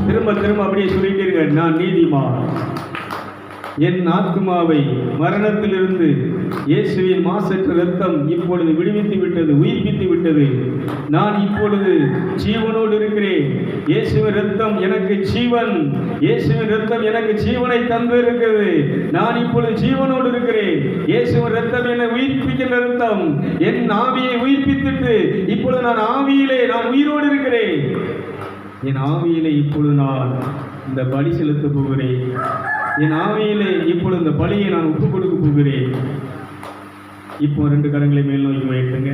திரும்ப திரும்ப அப்படியே சொல்லிட்டே இருங்க. நான் நீதிமான், என் ஆத்துமாவை மரணத்திலிருந்து இயேசுவின் மாசற்ற இரத்தம் இப்பொழுது விடுவித்து விட்டது, உயிர்ப்பித்து விட்டது. நான் இப்பொழுது ஜீவனோடு இருக்கிறேன். இயேசுவின் இரத்தம் எனக்கு ஜீவன். இயேசுவின் இரத்தம் எனக்கு ஜீவனை தந்து இருக்கிறது. நான் இப்பொழுது ஜீவனோடு இருக்கிறேன். இயேசுவின் இரத்தம் என்னை உயிர்ப்பிக்கின்ற இரத்தம். என் ஆவியை உயிர்ப்பித்துட்டு இப்பொழுது நான் ஆவியிலே நான் உயிரோடு இருக்கிறேன். என் ஆவியிலே இப்பொழுது நான் இந்த பலி செலுத்த போகிறேன். என் ஆவியிலே இப்பொழுது இந்த பலியை நான் ஒப்புக் கொடுக்க போகிறேன். இப்போ 2 கரங்களை மேல் நோக்கி வைத்துங்க.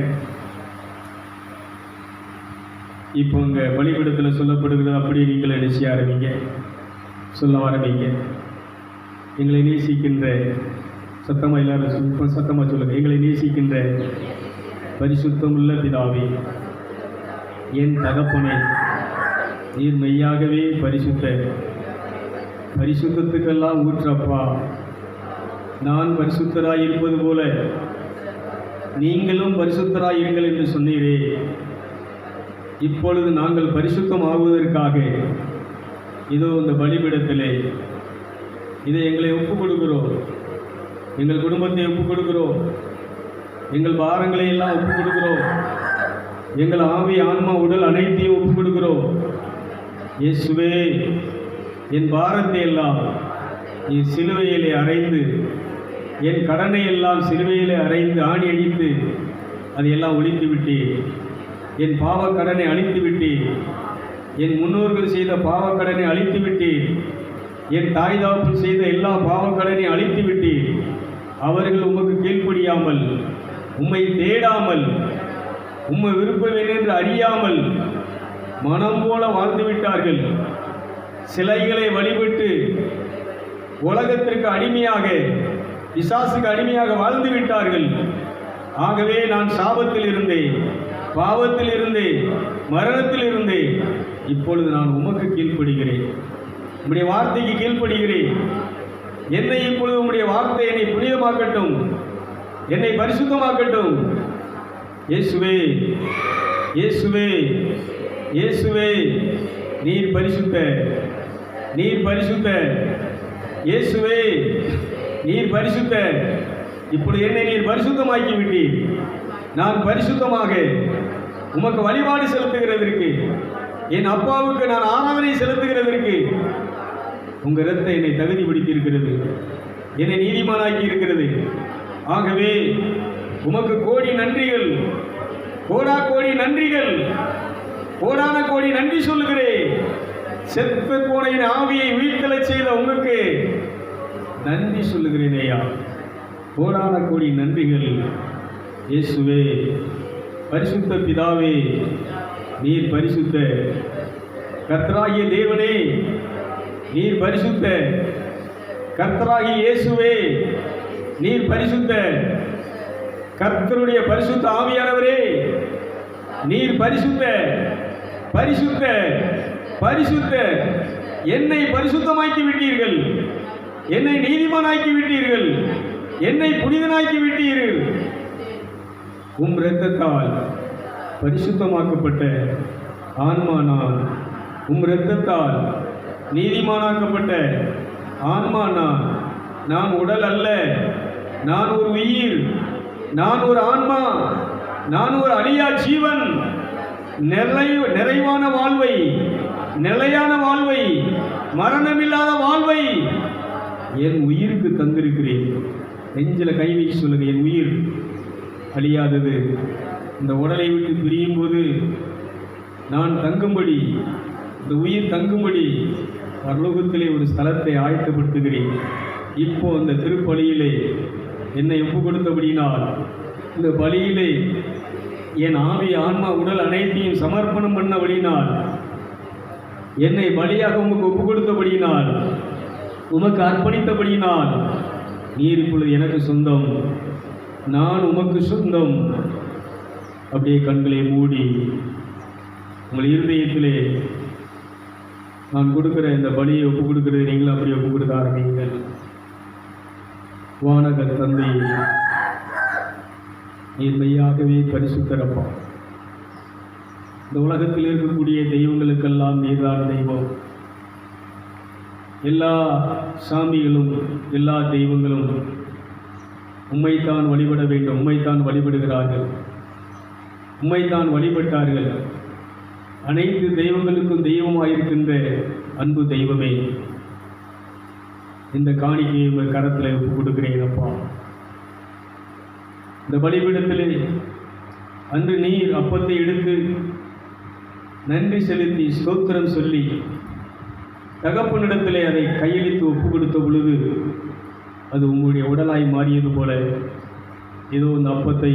இப்போ இங்கே பலிபீடத்தில் சொல்லப்படுகிறது. அப்படியே நீங்களே நினைச்சு ஆரம்பிங்க, சொல்ல ஆரம்பிங்க. எங்களை நேசிக்கின்ற சத்தமாக எல்லாரும் சத்தமாக சொல்லுங்க. எங்களை நேசிக்கின்ற பரிசுத்தமுள்ள பிதாவே, என் தகப்பனே, நீர் மெய்யாகவே பரிசுத்தத்துக்கெல்லாம் ஊற்றப்பா. நான் பரிசுத்தராய் இருப்பது போல நீங்களும் பரிசுத்தராய் இருங்கள் என்று சொன்னீரே. இப்பொழுது நாங்கள் பரிசுத்தம் ஆகுவதற்காக இதோ இந்த பலிபீடத்திலே இதை எங்களை ஒப்புக் கொடுக்கிறோம். எங்கள் குடும்பத்தை ஒப்புக் கொடுக்கிறோம். எங்கள் பாரங்களை எல்லாம் ஒப்புக் கொடுக்கிறோம். எங்கள் ஆவி, ஆன்மா, உடல் அனைத்தையும் ஒப்புக் கொடுக்கிறோம். இயேசுவே, என் பாரத்தை எல்லாம் நீ சிலுவையிலே அறைந்து, என் கடனை எல்லாம் சிலுவையிலே அறைந்து ஆணி அடித்து அதையெல்லாம் ஒழித்து விட்டேன். என் பாவக்கடனை அழித்து விட்டேன். என் முன்னோர்கள் செய்த பாவக்கடனை அழித்து விட்டேன். என் தாய் தகப்பன் செய்த எல்லா பாவக்கடனை அழித்து விட்டேன். அவர்கள் உமக்கு கீழ்ப்படியாமல், உம்மை தேடாமல், உம்மை விருப்பம் என்று அறியாமல் மனம் போல வாழ்ந்து விட்டார்கள். சிலைகளை வழிபட்டு உலகத்திற்கு அடிமையாக, பிசாசுக்கு அடிமையாக வாழ்ந்து விட்டார்கள். ஆகவே நான் சாபத்தில் இருந்தேன், பாவத்தில் இருந்தேன், மரணத்தில் இருந்தேன். இப்பொழுது நான் உமக்கு கீழ்ப்படுகிறேன். உம்முடைய வார்த்தைக்கு கீழ்ப்படுகிறேன். என்னை இப்பொழுது உம்முடைய வார்த்தை என்னை புனிதமாக்கட்டும், என்னை பரிசுத்தமாக்கட்டும். இயேசுவே, இயேசுவே, இயேசுவே, நீர் பரிசுத்த, நீர் பரிசுத்த. இயேசுவே, நீர் பரிசுத்த. இப்பொழுது என்னை நீர் பரிசுத்தமாக்கி விட்டீர். நான் பரிசுத்தமாக உமக்கு வழிபாடு செலுத்துகிறதற்கு, என் அப்பாவுக்கு நான் ஆராதனை செலுத்துகிறதற்கு உங்க இரத்தம் என்னை தகுதிப்படுத்தி இருக்கிறது, என்னை நீதிமானாக்கி இருக்கிறது. ஆகவே உமக்கு கோடி நன்றிகள், கோடா கோடி நன்றிகள், கோடான கோடி நன்றி சொல்லுகிறேன். செத்து போன என் ஆவியை உயிர்த்தெழச் செய்த உங்களுக்கு நன்றி சொல்லுகிறேன் ஐயா. கோடான கோடி நன்றிகள். இயேசுவே, பரிசுத்த பிதாவே, நீர் பரிசுத்த. கர்த்தராகிய தேவனே, நீர் பரிசுத்த. கர்த்தராகிய இயேசுவே, நீர் பரிசுத்த. கர்த்தருடைய பரிசுத்த ஆவியானவரே, நீர் பரிசுத்த, பரிசுத்த, பரிசுத்த. என்னை பரிசுத்தமாக்கி விட்டீர்கள், என்னை நீதிமானாக்கி விட்டீர்கள், என்னை புனிதனாக்கி விட்டீர்கள். உம் இரத்தத்தால் பரிசுத்தமாக்கப்பட்ட ஆன்மா நான். உம் இரத்தத்தால் நீதிமானாக்கப்பட்ட ஆன்மா நான். நான் உடல் அல்ல, நான் ஒரு உயிர், நான் ஒரு ஆன்மா, நான் ஒரு அழியா ஜீவன். நிறைவான வாழ்வை, நிலையான வாழ்வை, மரணமில்லாத வாழ்வை என் உயிருக்கு தந்திருக்கிறேன். நெஞ்சில் கை வைத்து சொல்லுங்க, என் உயிர் அழியாதது. இந்த உடலை விட்டு பிரியும் போது நான் தங்கும்படி, இந்த உயிர் தங்கும்படி பரலோகத்திலே ஒரு ஸ்தலத்தை ஆயத்தப்படுத்துகிறேன். இப்போ இந்த திருப்பலியிலே என்னை ஒப்பு கொடுத்தபடினால், இந்த பலியிலே என் ஆவி, ஆன்மா, உடல் அனைத்தையும் சமர்ப்பணம் பண்ணபடினால், என்னை பலியாக உமக்கு ஒப்பு கொடுத்தபடினால், உமக்கு அர்ப்பணித்தபடினால், நீர் இப்பொழுது எனக்கு சொந்தம், நான் உமக்கு சொந்தம். அப்படியே கண்களை மூடி உங்கள் இருதயத்திலே நான் கொடுக்கிற இந்த பலியை ஒப்பு கொடுக்கிறது நீங்களும் அப்படியே ஒப்பு கொடுக்க ஆரம்பிங்கள். வானகர் தந்தை, நீர் மெய்யாகவே பரிசுத்தரப்பா. இந்த உலகத்தில் இருக்கக்கூடிய தெய்வங்களுக்கெல்லாம் நீர்தான் தெய்வம். எல்லா சாமிகளும் எல்லா தெய்வங்களும் உம்மைத்தான் வழிபட வேண்டும், உம்மைத்தான் வழிபடுகிறார்கள், உம்மைத்தான் வழிபட்டார்கள். அனைத்து தெய்வங்களுக்கும் தெய்வமாயிருக்கின்ற அன்பு தெய்வமே, இந்த காணிக்கையை உங்கள் கரத்தில் ஒப்பு கொடுக்கிறேன் அப்பா. இந்த பலிபீடத்திலே அன்று நீர் அப்பத்தை எடுத்து நன்றி செலுத்தி ஸ்தோத்திரம் சொல்லி தகப்பனிடத்திலே அதை கையளித்து ஒப்பு கொடுத்த பொழுது அது உங்களுடைய உடலாய் மாறியது போல ஏதோ இந்த அப்பத்தை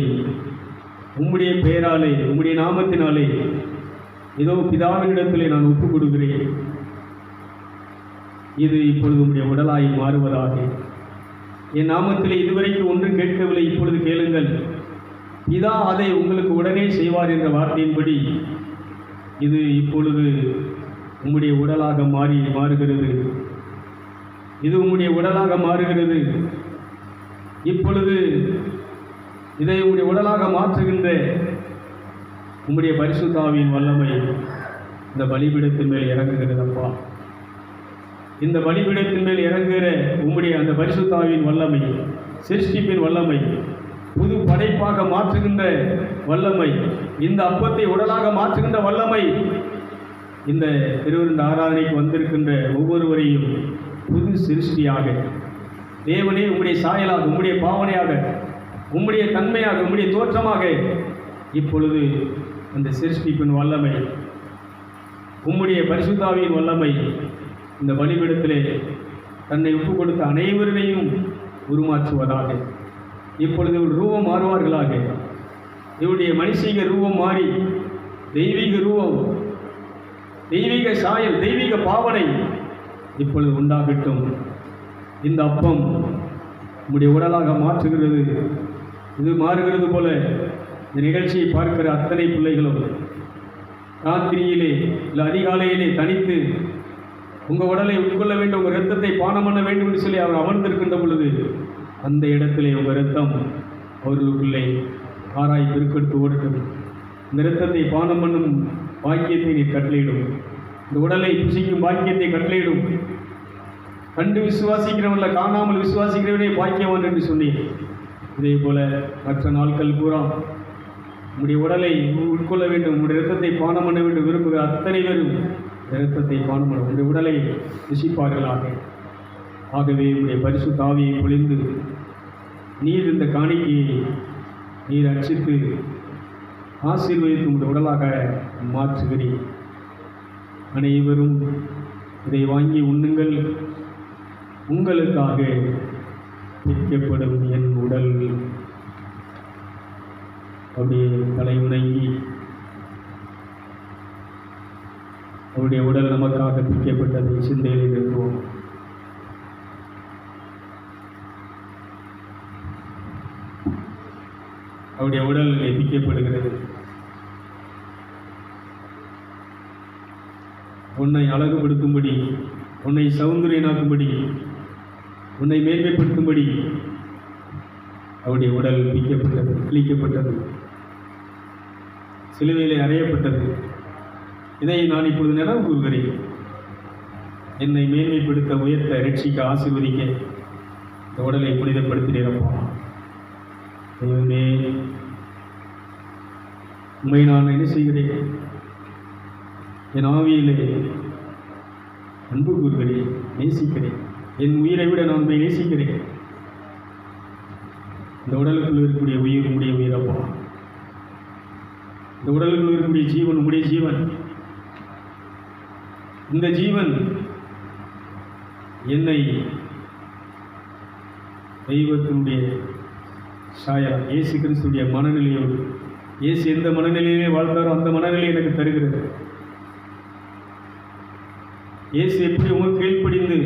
உம்முடைய பெயராலே உம்முடைய நாமத்தினாலே ஏதோ பிதாவினிடத்திலே நான் ஒப்பு கொடுக்கிறேன், இது இப்பொழுது உம்முடைய உடலாய் மாறுவதாக. என் நாமத்திலே இதுவரைக்கும் ஒன்றும் கேட்கவில்லை, இப்பொழுது கேளுங்கள், பிதா அதை உங்களுக்கு உடனே செய்வார் என்ற வார்த்தையின்படி இது இப்பொழுது உம்முடைய உடலாக மாறுகிறது. இது உம்முடைய உடலாக மாறுகிறது. இப்பொழுது இதை உம்முடைய உடலாக மாற்றுகின்ற உம்முடைய பரிசுத்த ஆவியின் வல்லமை இந்த பலிபீடத்தின் மேல் இறங்குகிறதப்பா. இந்த பலிபீடத்தின் மேல் இறங்குகிற உம்முடைய அந்த பரிசுத்த ஆவியின் வல்லமை, சிருஷ்டிப்பின் வல்லமை, புது படைப்பாக மாற்றுகின்ற வல்லமை, இந்த அப்பத்தை உடலாக மாற்றுகின்ற வல்லமை இந்த திருவிருந்த ஆராதனைக்கு வந்திருக்கின்ற ஒவ்வொருவரையும் புது சிருஷ்டியாக தேவனே உம்முடைய சாயலாக, உம்முடைய பாவனையாக, உம்முடைய தன்மையாக, உம்முடைய தோற்றமாக இப்பொழுது அந்த சிருஷ்டிப்பின் வல்லமை, உம்முடைய பரிசுத்த ஆவியின் வல்லமை இந்த பலிபீடத்திலே தன்னை ஒப்பு கொடுத்த அனைவரையும் உருமாற்றுவதாக. இப்பொழுது ஒரு ரூபம் மாறுவார்களாக. இவருடைய மனுஷீக ரூபம் மாறி தெய்வீக ரூபம், தெய்வீக சாயல், தெய்வீக பாவனை இப்பொழுது உண்டாகட்டும். இந்த அப்பம் உம்முடைய உடலாக மாற்றுகிறது. இது மாறுகிறது போல இந்த நிகழ்ச்சியை பார்க்கிற அத்தனை பிள்ளைகளும் ராத்திரியிலே இல்லை அதிகாலையிலே தனித்து உங்கள் உடலை உட்கொள்ள வேண்டும், உங்கள் இரத்தத்தை பானம் பண்ண வேண்டும் என்று சொல்லி அவர் அமர்ந்திருக்கின்ற பொழுது அந்த இடத்திலே உங்கள் இரத்தம் அவர்களுக்குள்ளே ஆராய் பெருக்கெடுத்து ஓடட்டும். இந்த இரத்தத்தை பானம் பண்ணும் பாக்கியத்தை நீ கட்டளையிடும். இந்த உடலை புசிக்கும் பாக்கியத்தை கட்டளையிடும். கண்டு விசுவாசிக்கிறவர்கள காணாமல் விசுவாசிக்கிறவனே பாக்கியவான் என்று சொன்னேன். இதே போல மற்ற நாட்கள் பூரா உங்களுடைய உடலை உட்கொள்ள வேண்டும், உங்களுடைய இரத்தத்தை பானம் பண்ண வேண்டும் விரும்புகிற அத்தனை பேரும் இரத்தத்தை பானம் பண்ண உங்களுடைய உடலை ருசிப்பார்களாக. ஆகவே உங்களுடைய பரிசுத்த ஆவியை பொழிந்து நீர் இந்த காணிக்கையை நீர் அர்ச்சித்து ஆசீர்வதித்து உங்களுடைய உடலாக மாற்றுகிறீர். அனைவரும் இதை வாங்கி உண்ணுங்கள். உங்களுக்காக விற்கப்படும் என் உடல். அப்படியே தலை வணங்கி அவருடைய உடல் நமக்காக பிரிக்கப்பட்டதை சிந்தையில் இருப்போம். அவருடைய உடல் பிரிக்கப்படுகிறது. உன்னை அழகுபடுத்தும்படி, உன்னை சௌந்தரியனாக்கும்படி, உன்னை மேன்மைப்படுத்தும்படி அவருடைய உடல் பிரிக்கப்பட்டது, கிழிக்கப்பட்டது, சிலுவையிலே அறையப்பட்டது. இதை நான் இப்பொழுது நினைவு கூறுகிறேன். என்னை மேன்மைப்படுத்த, உயர்த்த, ரட்சிக்க, ஆசீர்வதிக்க இந்த உடலை புனிதப்படுத்தினேரப்பா. தெய்வமே, உண்மை நான் என்ன செய்கிறேன்? என் ஆவியிலே அன்பு கூறுகிறேன், நேசிக்கிறேன். என் உயிரை விட நான் உண்மை நேசிக்கிறேன். இந்த உடலுக்குள் இருக்கக்கூடிய உயிர் உம்முடைய உயிரப்பா. இந்த உடலுக்குள் இருக்கக்கூடிய ஜீவன் உம்முடைய ஜீவன். இந்த ஜீவன் என்னை தெய்வத்தினுடைய சாயா, இயேசு கிறிஸ்துடைய மனநிலையோடு, இயேசு எந்த மனநிலையிலே வாழ்ந்தாரோ அந்த மனநிலையை எனக்கு தருகிறது. இயேசு எப்படி உமக்கு கீழ்ப்படிந்து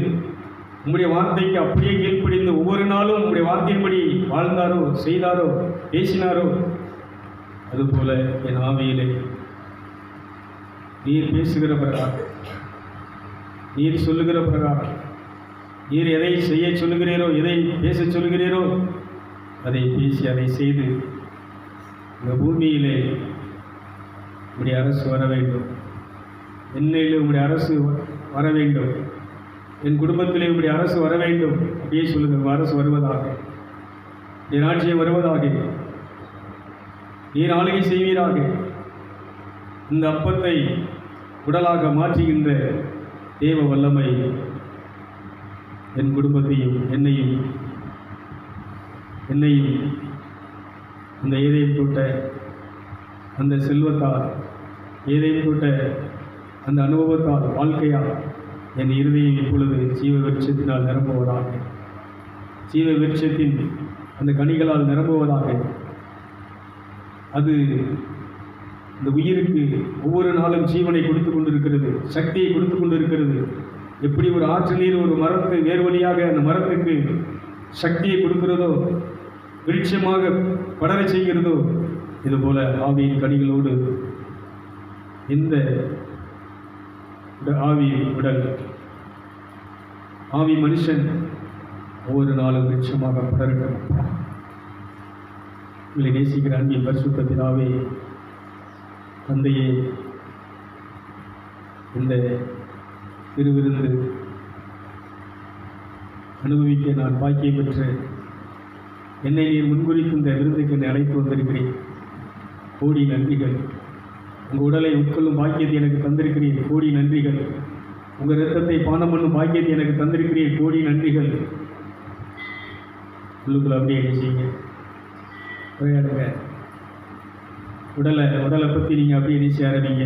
உம்முடைய வார்த்தைக்கு அப்படியே கீழ்ப்படிந்து ஒவ்வொரு நாளும் உம்முடைய வார்த்தையின்படி வாழ்ந்தாரோ, செய்தாரோ, பேசினாரோ, அதுபோல என் ஆவியிலே நீர் பேசுகிற பிரகாரம், நீர் சொல்லுகிற பிரகாரம், நீர் எதை செய்ய சொல்லுகிறீரோ, எதை பேச சொல்லுகிறீரோ அதை பேசி அதை செய்து இந்த பூமியிலே உம்முடைய அரசு வர வேண்டும். என்னையிலே உம்முடைய அரசு வர வேண்டும். என் குடும்பத்திலே உம்முடைய அரசு வர வேண்டும். அப்படியே சொல்லுங்கள். அரசு வருவதாக, என் ஆட்சியை வருவதாக, நீர் ஆளுகை செய்வீராக. இந்த அப்பத்தை உடலாக மாற்றுகின்ற தேவ வல்லமை என் குடும்பத்தையும் என்னையும் அந்த ஏதேன் தோட்ட அந்த செல்வத்தால், ஏதேன் தோட்ட அந்த அனுபவத்தால், வாழ்க்கையால் என் இருதயம் இப்பொழுது ஜீவ விருட்சத்தினால் நிரம்புவதாக, ஜீவ விருட்சத்தின் அந்த கனிகளால் நிரம்புவதாக. அது இந்த உயிருக்கு ஒவ்வொரு நாளும் ஜீவனை கொடுத்து கொண்டிருக்கிறது, சக்தியை கொடுத்து கொண்டிருக்கிறது. எப்படி ஒரு ஆற்று நீர் ஒரு மரத்தை வேறு வழியாக அந்த மரத்துக்கு சக்தியை கொடுக்கிறதோ, விருட்சமாக படர செய்கிறதோ, இதுபோல ஆவியின் கனிகளோடு இந்த ஆவி உடல், ஆவி மனுஷன் ஒவ்வொரு நாளும் விருட்சமாக படரட்டும். உங்களை நேசிக்கிற அன்பின் பரிசுத்த பிதாவே, தந்தையே, இந்த திருவிருந்து அனுபவிக்க நான் பாக்கியம் பெற்று என்னை நீர் முன்குறித்து இந்த விருந்துக்கு என்னை அழைத்து வந்திருக்கிறேன். கோடி நன்றிகள். உங்கள் உடலை உட்கொள்ளும் பாக்கியத்தை எனக்கு தந்திருக்கிறேன். கோடி நன்றிகள். உங்கள் இரத்தத்தை பானம் பண்ணும் பாக்கியத்தை எனக்கு தந்திருக்கிறேன். கோடி நன்றிகள். உள்ளுக்குள்ள அப்படியே செய்யுங்க, விளையாடுங்க. உடலை பற்றி நீங்கள் அப்படியே நினைச்சு ஆரம்பிங்க.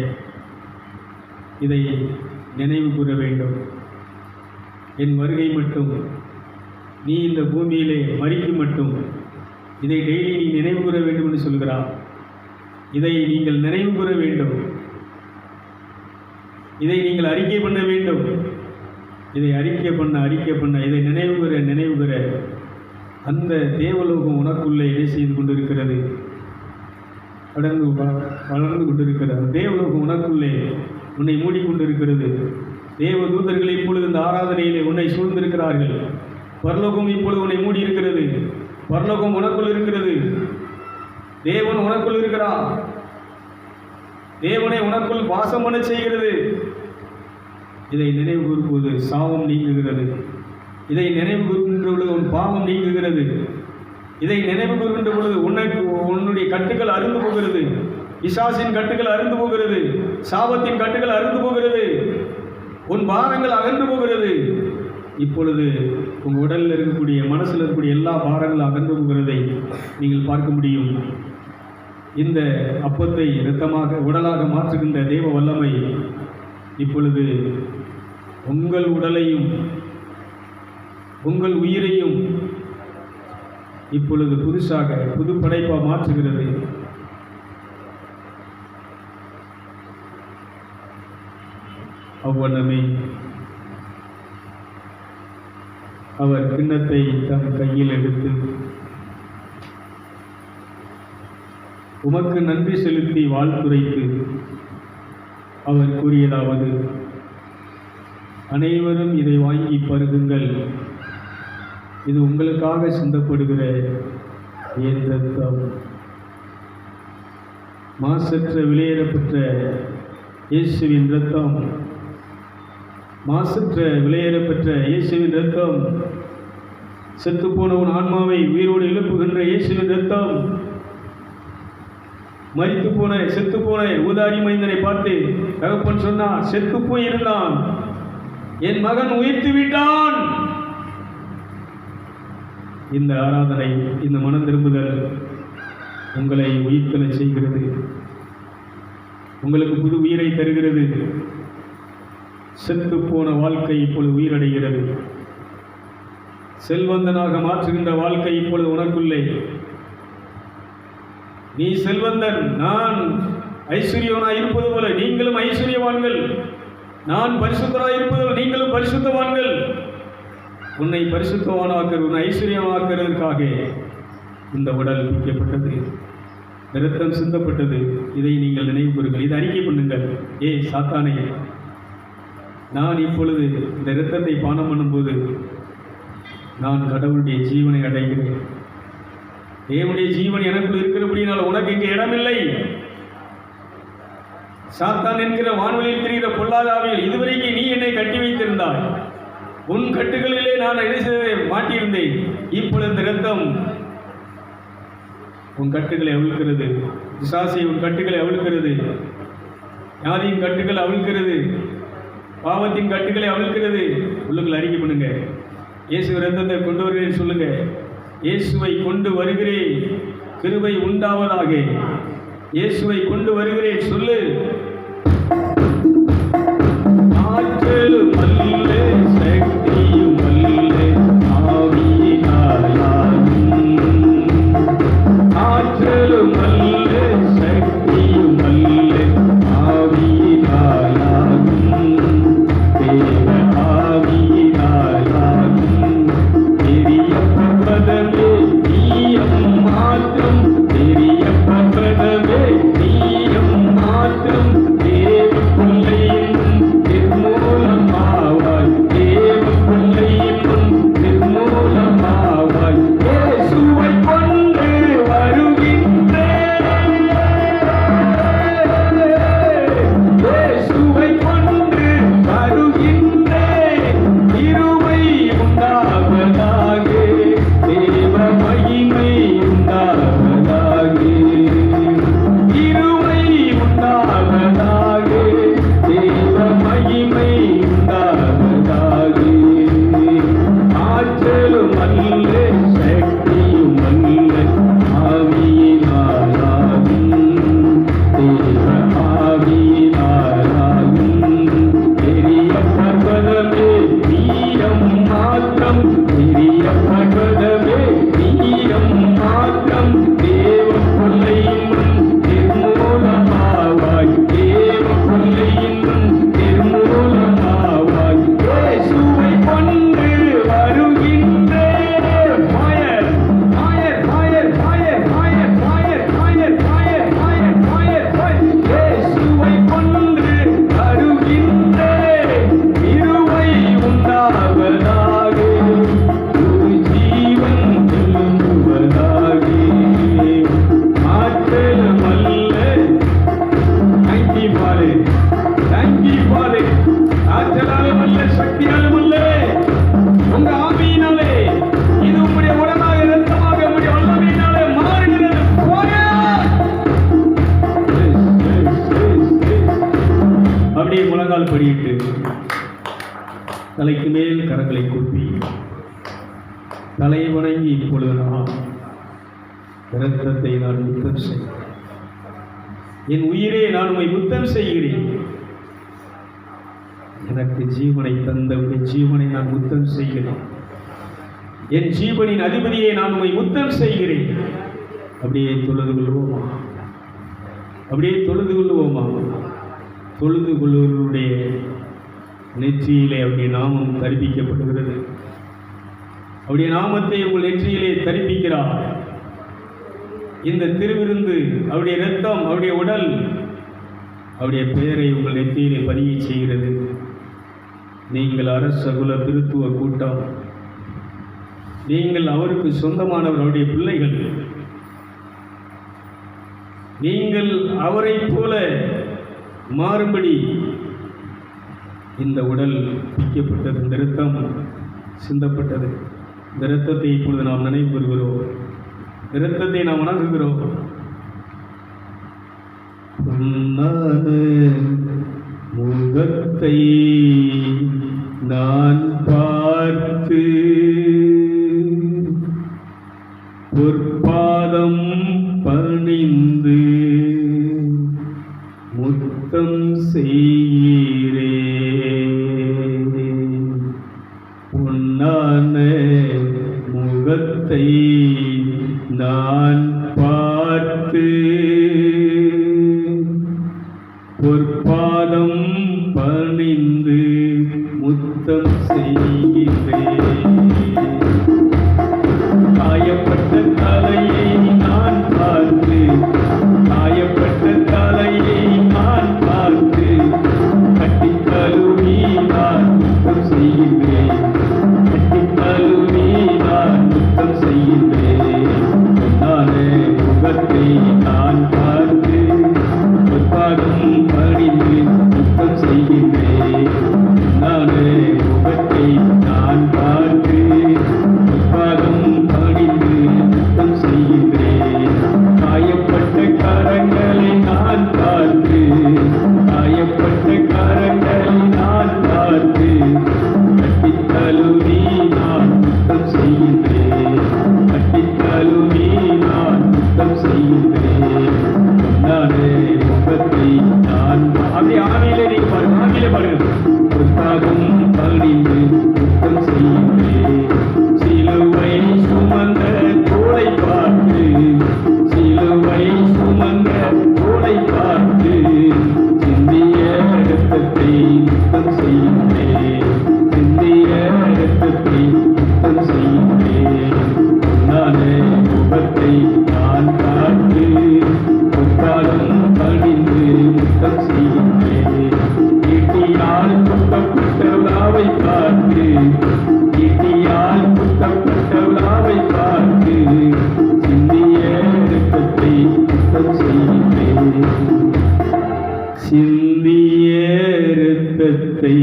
இதை நினைவு கூற வேண்டும். என் வருகை மட்டும், நீ இந்த பூமியிலே மறிக்கும் மட்டும் இதை டெய்லி நீ நினைவு கூற வேண்டும் என்று சொல்கிறார். இதை நீங்கள் நினைவு கூற வேண்டும். இதை நீங்கள் அறிக்கை பண்ண வேண்டும். இதை அறிக்கை பண்ண இதை நினைவு கூற அந்த தேவலோகம் உனக்குள்ளே இதை செய்து கொண்டிருக்கிறது, வளர்ந்து கொண்டிருக்கிறது. தேவலோகம் உனக்குள்ளே உன்னை மூடிக்கொண்டிருக்கிறது. தேவ தூதர்கள் இப்பொழுது இந்த ஆராதனையிலே உன்னை சூழ்ந்திருக்கிறார்கள். பரலோகம் இப்பொழுது உன்னை மூடி இருக்கிறது. பரலோகம் உனக்குள் இருக்கிறது. தேவன் உனக்குள் இருக்கிறார். தேவனை உனக்குள் வாசம் பண்ண செய்கிறது. இதை நினைவு கூறும்போது சாபம் நீங்குகிறது. இதை நினைவு கூறுகின்ற பொழுது உன் பாவம் நீங்குகிறது. இதை நினைவு கூறுகின்ற பொழுது உன்னுடைய கட்டுகள் அருந்து போகிறது. பிசாசின் கட்டுகள் அருந்து போகிறது. சாபத்தின் கட்டுகள் அருந்து போகிறது. உன் பாரங்கள் அகன்று போகிறது. இப்பொழுது உங்கள் உடலில் இருக்கக்கூடிய, மனசில் இருக்கக்கூடிய எல்லா பாரங்களும் அகன்று போகிறதை நீங்கள் பார்க்க முடியும். இந்த அப்பத்தை இரத்தமாக உடலாக மாற்றுகின்ற தெய்வ வல்லமை இப்பொழுது உங்கள் உடலையும் உங்கள் உயிரையும் இப்பொழுது புதுசாக புது படைப்பாக மாற்றுகிறது. அவ்வண்ணமே அவர் கிண்ணத்தை தம் கையில் எடுத்து உமக்கு நன்றி செலுத்தி வாழ்த்துரைத்து அவர் கூறியதாவது, அனைவரும் இதை வாங்கி பருகுங்கள், இது உங்களுக்காக சிந்தப்படுகிற என் இரத்தம். மாசற்ற விலையேறப்பெற்ற இயேசுவின் இரத்தம், மாசற்ற விலையேறப்பெற்ற இயேசுவின் இரத்தம், செத்துப்போன உன் ஆன்மாவை உயிரோடு எழுப்புகின்ற இயேசுவின் இரத்தம். செத்துப்போன ஊதாரி மைந்தனை பார்த்து தகப்பன் சொன்னார், செத்து போயிருந்தான், என் மகன் உயிர்த்து விட்டான். இந்த ஆராதனை, இந்த மனம் திரும்புதல் உங்களை உயிர்த்தலை செய்கிறது. உங்களுக்கு புது உயிரை தருகிறது. செத்து போன வாழ்க்கை இப்பொழுது உயிரடைகிறது. செல்வந்தனாக மாற்றுகின்ற வாழ்க்கை இப்பொழுது உனக்குள்ளே. நீ செல்வந்தன், நான் ஐஸ்வர்யவனாய் இருப்பது போல நீங்களும் ஐஸ்வர்யவான்கள். நான் பரிசுத்தராய் இருப்பது போல நீங்களும் பரிசுத்தவான்கள். உன்னை பரிசுத்தவானாக்க, உன்னை ஐஸ்வர்யமாக்குவதற்காக இந்த உடல் பிக்கப்பட்டது, இரத்தம் சிந்தப்பட்டது. இதை நீங்கள் நினைவு கூறுங்கள். இதை அறிக்கை பண்ணுங்கள். சாத்தானே, நான் இப்பொழுது இந்த இரத்தத்தை பானம் பண்ணும்போது நான் கடவுளுடைய ஜீவனை அடைகிறேன். தேவனுடைய ஜீவன் எனக்குள் இருக்கிறபடியால் உனக்கு இங்கே இடமில்லை. சாத்தான் என்கிற வான்வெளியில் திரிகிற பொல்லாத ஆவியில் இதுவரைக்கும் நீ என்னை கட்டி வைத்திருந்தாய். உன் கட்டுகளிலே நான் என்ன செய்ததை மாட்டியிருந்தேன். இப்பொழுது இந்த இரத்தம் உன் கட்டுகளை அவிழ்க்கிறது. பிசாசை உன் கட்டுகளை அவிழ்க்கிறது. வியாதியின் கட்டுகளை அவிழ்க்கிறது. பாவத்தின் கட்டுகளை அவிழ்க்கிறது. உள்ளுக்குள் அறிக்கை பண்ணுங்க. இயேசு இரத்தத்தை கொண்டு வருகிறேன் சொல்லுங்க. இயேசுவை கொண்டு வருகிறேன், கிருபை உண்டாவதாக. இயேசுவை கொண்டு வருகிறேன் சொல்லு. ஆற்றலும் அல்ல, சக்தியும் அல்ல, ஆவியினாலாகும். ஆற்றலும் அல்ல, சக்தியும் அல்ல, ஆவியினாலாகும். தேவ ஆவியினாலாகும். பெரிய பர்வதமே நீயம் மாத்திரம், பெரிய பர்வதமே நீயம் மாத்திரம். தேவ பிள்ளையின் நிர்மூலமாவாய், தேவ பிள்ளையின் நிர்மூலமாவாய். இயேசுவை கொண்டு வருகின்றேன், இயேசுவை கொண்டு வருகின்றேன். இருமை உண்டாவதாக, தேவ மகிமை உண்டாவதாக. இருமை உண்டாவதாக, தேவ மகிமை உண்டாவதாக. ஆற்றலும் அல்ல, சக்தியும் அல்ல, ஆவியினாலாகும். தேவ ஆவியினாலாகும். பெரிய பர்வதமே நீயம் மாத்திரம், பெரிய பர்வதமே நீயம் மாத்திரம். தேவ பிள்ளையின் நிர்மூலமாவாய், தேவ பிள்ளையின் நிர்மூலமாவாய். இயேசுவை கொண்டு வருகின்றேன். Fire fire fire fire fire fire fire fire fire fire fire. இயேசுவை கொண்டு வருகின்றேன். இருமை உண்டாவதாக, ஒரு ஜீவன் எழும்புவதாக. ஆற்றலும் அல்ல, தங்கி பாரு, தங்கி பாரு. ஆற்றலாலும் அல்ல, சக்தியாலும் அல்ல, உங்க ஆவியினாலே. இது உங்களுடைய உடலாக இரத்தமாக உங்களுடைய வல்லமையினாலே மாறுகிறது. அப்படியே முழங்கால் படியிட்டு தலைக்கு மேல் கரங்களை கூப்பி தலையை வணங்கி இப்பொழுது நான் இரத்தத்தை நான் முத்தம் செய்கிறேன். என் உயிரே நான் உம்மை முத்தம் செய்கிறேன். எனக்கு ஜீவனை தந்த உடைய ஜீவனை நான் முத்தம் செய்கிறேன். என் ஜீவனின் அதிபதியை நான் உம்மை முத்தம் செய்கிறேன். அப்படியே தொழுது கொள்வோமா? அப்படியே தொழுது கொள்வோமா? தொழுது கொள்வர்களுடைய நெற்றியிலே அவருடைய நாமம் தரிப்பிக்கப்படுகிறது. அவருடைய நாமத்தை உங்கள் நெற்றியிலே தரிப்பிக்கிறார். இந்த திருவிருந்து, அவருடைய இரத்தம், அவருடைய உடல், அவருடைய பெயரை உங்கள் நெற்றியிலே பதிவு செய்கிறது. நீங்கள் அரச குல திருத்துவ கூட்டம், நீங்கள் அவருக்கு சொந்தமானவர், அவருடைய பிள்ளைகள். நீங்கள் அவரைப் போல மாறும்படி இந்த உடல் பிக்கப்பட்டது, இந்த இரத்தம் சிந்தப்பட்டது. இந்த இரத்தத்தை இப்பொழுது நாம் நினைவு கூறுகிறோம். இரத்தத்தை நாம் வணங்குகிறோம். பொன்னான முகத்தை நான் பார்த்து பொற்பாதம் பணிந்து முத்தம் செய்கிறேன். பொன்னான முகத்தை நான் பார்த்து பொற்பாதம் பணிந்து முத்தம் செய்கிறேன். காயப்பட்ட தலையை நான் பார்த்து, காயப்பட்ட தலையை நான் பார்த்து கட்டி கழுவி நான் முத்தம் செய்கிறேன். கட்டி கழுவி நான் முத்தம் செய்கிறேன். பொன்னான முகத்தை நான் பார்த்து பொற்பாதம் பணி இரத்தத்தை நான் அப்படியே ஆவியிலே நீங்க பாருங்க, ஆவியிலே பாருங்க. புத்தகம் பழிந்து குற்றம் செய்கிறேன், சிலுவை சுமந்த தோளை பார்த்து, சிலுவை சுமந்த தோளை பார்த்து, சிந்திய இரத்தத்தை குற்றம் செய்கிறேன், சிந்திய இரத்தத்தை குற்றம் செய்கிறேன். முகத்தை நான் பார்த்து புத்தகம் பழிந்து குற்றம் செய்கிறேன். ஈட்டியால் குத்தப்பட்ட விழாவை பார்த்து, ஈட்டியால் குத்தப்பட்ட விழாவை பார்த்து, சிந்திய இரத்தத்தை குற்றம் செய்கிறேன், சிந்திய இரத்தத்தை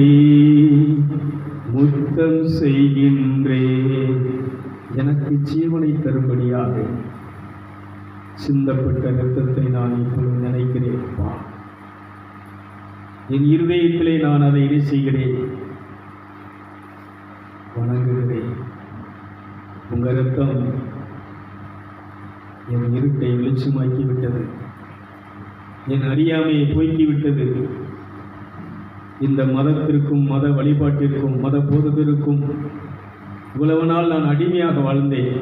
முத்தம் செய்கின்றேன். எனக்கு ஜீவனை தரும்படியாக சிந்தப்பட்ட இரத்தத்தை நான் இப்பொழுது நினைக்கிறேன். என் இருதயத்திலே நான் அதை இடி செய்கிறேன், வணங்குகிறேன். உங்க இரத்தம் என் இருட்டை வெளிச்சமாக்கி விட்டது, என் அறியாமையை போக்கிவிட்டது. இந்த மதத்திற்கும் மத வழிபாட்டிற்கும் மத போதகருக்கும் இவ்வளவு நாள் நான் அடிமையாக வாழ்ந்தேன்,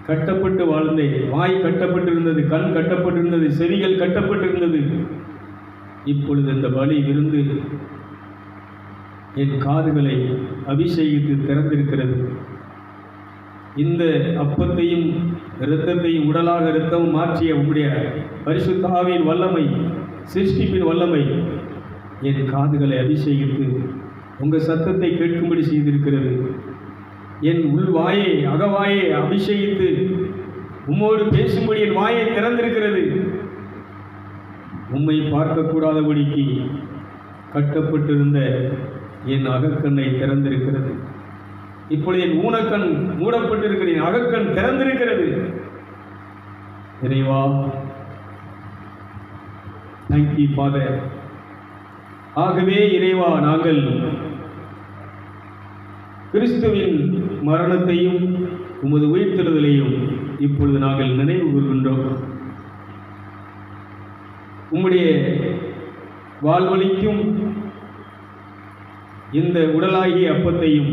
கட்டப்பட்டு வாழ்ந்தேன். வாய் கட்டப்பட்டிருந்தது, கண் கட்டப்பட்டிருந்தது, செவிகள் கட்டப்பட்டிருந்தது. இப்பொழுது இந்த பலி விருந்து என் காதுகளை அபிஷேகித்து திறந்திருக்கிறது. இந்த அப்பத்தையும் இரத்தத்தையும் உடலாக இரத்தம் மாற்றிய உங்களுடைய பரிசுத்த ஆவியின் வல்லமை, சிருஷ்டிப்பின் வல்லமை என் காதுகளை அபிஷேகித்து உங்கள் சத்தத்தை கேட்கும்படி செய்திருக்கிறது. என் உள் வாயை, அகவாயை அபிஷேகித்து உம்மோடு பேசும்படி என் வாயை திறந்திருக்கிறது. உம்மை பார்க்கக்கூடாதபடிக்கு கட்டப்பட்டிருந்த என் அகக்கண்ணை திறந்திருக்கிறது. இப்பொழுது என் ஊனக்கண் மூடப்பட்டிருக்கிற என் அகக்கண் திறந்திருக்கிறது. இறைவா, தேங்க்யூ ஃபாதர். ஆகவே இறைவா, நாங்கள் கிறிஸ்துவின் மரணத்தையும் உமது உயிர்த்தெழுதலையும் இப்பொழுது நாங்கள் நினைவு கூர்கின்றோம். உம்முடைய வாழ்வழிக்கும் இந்த உடலாகிய அப்பத்தையும்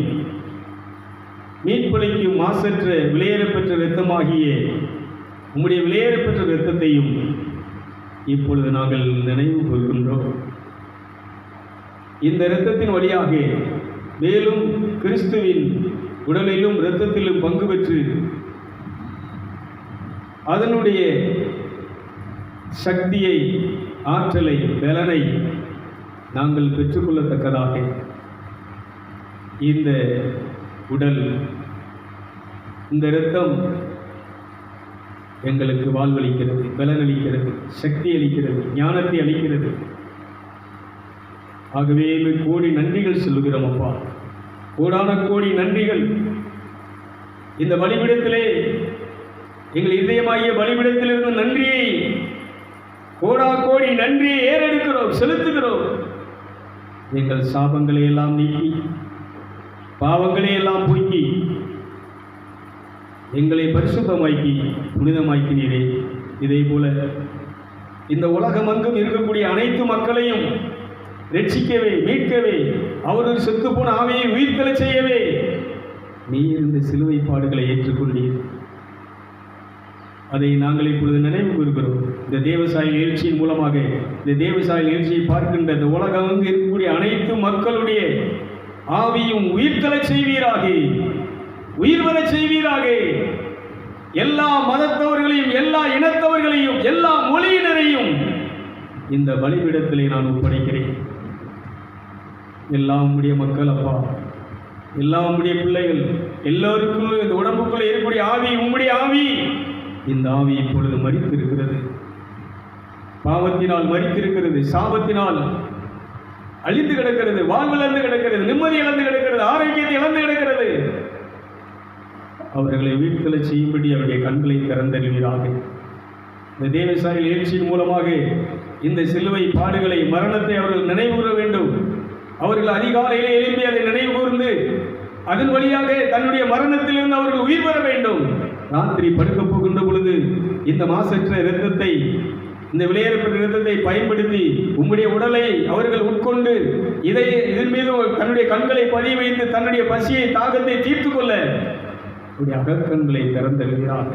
மீட்பளிக்கும் மாசற்ற விலையேறப்பெற்ற இரத்தமாகிய உம்முடைய விலையேறப்பெற்ற இரத்தத்தையும் இப்பொழுது நாங்கள் நினைவு கூர்கின்றோம். இந்த இரத்தத்தின் வழியாக மேலும் கிறிஸ்துவின் உடலிலும் இரத்தத்திலும் பங்கு பெற்று அதனுடைய சக்தியை, ஆற்றலை, பலனை நாங்கள் பெற்றுக்கொள்ளத்தக்கதாக இந்த உடல், இந்த இரத்தம் எங்களுக்கு வாழ்வளிக்கிறது, பலனளிக்கிறது, சக்தி அளிக்கிறது, ஞானத்தை அளிக்கிறது. ஆகவே கோடி நன்றிகள் சொல்லுகிறோம் அப்பா, கோடான கோடி நன்றிகள். இந்த பலிபீடத்திலே எங்கள் இதயமாகிய பலிபீடத்திலிருந்து நன்றியை, கோடா கோடி நன்றியை ஏறெடுக்கிறோம், செலுத்துகிறோம். எங்கள் சாபங்களை எல்லாம் நீக்கி, பாவங்களை எல்லாம் போக்கி, எங்களை பரிசுத்தமாக்கி புனிதமாக்கினீரே. இதே போல இந்த உலகம் அங்கும் இருக்கக்கூடிய அனைத்து மக்களையும் ரட்சிக்கவே, மீட்கவே, அவர்கள் செத்துப்போன ஆவியை உயிர்த்தெழச் செய்யவே நீர் இந்த சிலுவை பாடுகளை ஏற்றுக்கொண்டீர். அதை நாங்கள் இப்பொழுது நினைவு கூறுகிறோம். இந்த தேவசாய நிகழ்ச்சியின் மூலமாக, இந்த தேவசாய நிகழ்ச்சியை பார்க்கின்ற இந்த உலகம் அங்கு இருக்கக்கூடிய அனைத்து மக்களுடைய ஆவியும் உயிர்த்தெழச் செய்வீராக, உயிர் வரச் செய்வீராக. எல்லா மதத்தவர்களையும், எல்லா இனத்தவர்களையும், எல்லா மொழியினரையும் இந்த பலிபீடத்திலே நான் ஒப்படைக்கிறேன். எல்லாம் உம்முடைய மக்கள் அப்பா, எல்லாம் உம்முடைய பிள்ளைகள், எல்லோருக்கும் இந்த உடம்புக்குள்ளே இருக்கக்கூடிய ஆவி உம்முடைய ஆவி. இந்த ஆவி இப்பொழுது மரித்திருக்கிறது, பாவத்தினால் மரித்திருக்கிறது, சாபத்தினால் அழிந்து கிடக்கிறது, வாழ்விழந்து கிடக்கிறது, நிம்மதி இழந்து கிடக்கிறது, ஆரோக்கியத்தை இழந்து கிடக்கிறது. அவர்களை உயிர்த்தெழச் செய்யும்படி அவருடைய கண்களை திறந்தறிவீராக. இந்த தேவசாய நிகழ்ச்சியின் மூலமாக இந்த சிலுவை பாடுகளை, மரணத்தை அவர்கள் நினைவு கூற வேண்டும். அவர்கள் அதிகாலையிலே எழுப்பி அதை நினைவு கூர்ந்து அதன் வழியாக தன்னுடைய மரணத்திலிருந்து அவர்கள் உயிர் பெற வேண்டும். ராத்திரி படுக்கப் போகின்ற பொழுது இந்த மாசற்ற இரத்தத்தை இந்த விலையேறப்பட்ட இரத்தத்தை பயன்படுத்தி உம்முடைய உடலை அவர்கள் உட்கொண்டு இதன் மீது தன்னுடைய கண்களை பதிய வைத்து தன்னுடைய பசியை தாகத்தை தீர்த்து கொள்ள உடைய அகக்கண்களை திறந்தருவீராக,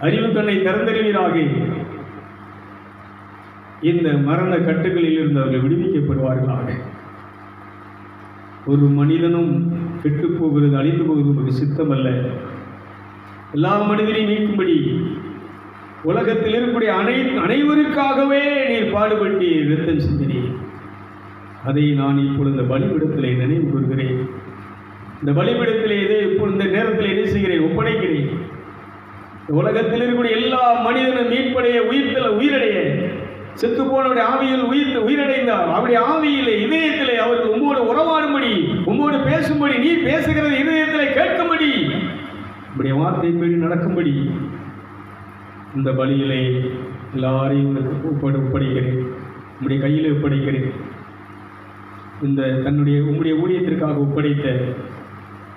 அறிவு கண்ணை திறந்தருவீராக. இந்த மரண கட்டுகளில் இருந்து அவர்கள் விடுவிக்கப்படுவார்களாக. ஒரு மனிதனும் கெட்டு போகிறது, அழிந்து போகிறது ஒரு சித்தமல்ல. எல்லா மனிதனையும் மீட்கும்படி உலகத்தில் இருக்கக்கூடிய அனைவருக்காகவே நீர் பாடுபட்டு இரத்தம் சிந்தினீர். அதை நான் இப்பொழுது இந்த பலிபீடத்திலே நினைவு கூறுகிறேன். இந்த பலிபீடத்திலே இப்பொழுது இந்த நேரத்தில் என்ன செய்கிறேன்? ஒப்படைக்கிறேன். உலகத்தில் இருக்கக்கூடிய எல்லா மனிதனும் மீட்படைய, உயிரடைய, செத்து போனவருடைய ஆவியில் உயிரடைந்தார். அவருடைய ஆவியிலே, இதயத்திலே அவர்கள் உம்மோடு உறவாடும்படி, உம்மோடு பேசும்படி, நீ பேசுகிறது இதயத்திலே கேட்கும்படி, உங்களுடைய வார்த்தையின்படி நடக்கும்படி இந்த பலியிலே எல்லாரையும் ஒப்படைக்கிறேன், உங்களுடைய கையிலே ஒப்படைக்கிறேன். இந்த உம்முடைய ஊழியத்திற்காக ஒப்படைத்த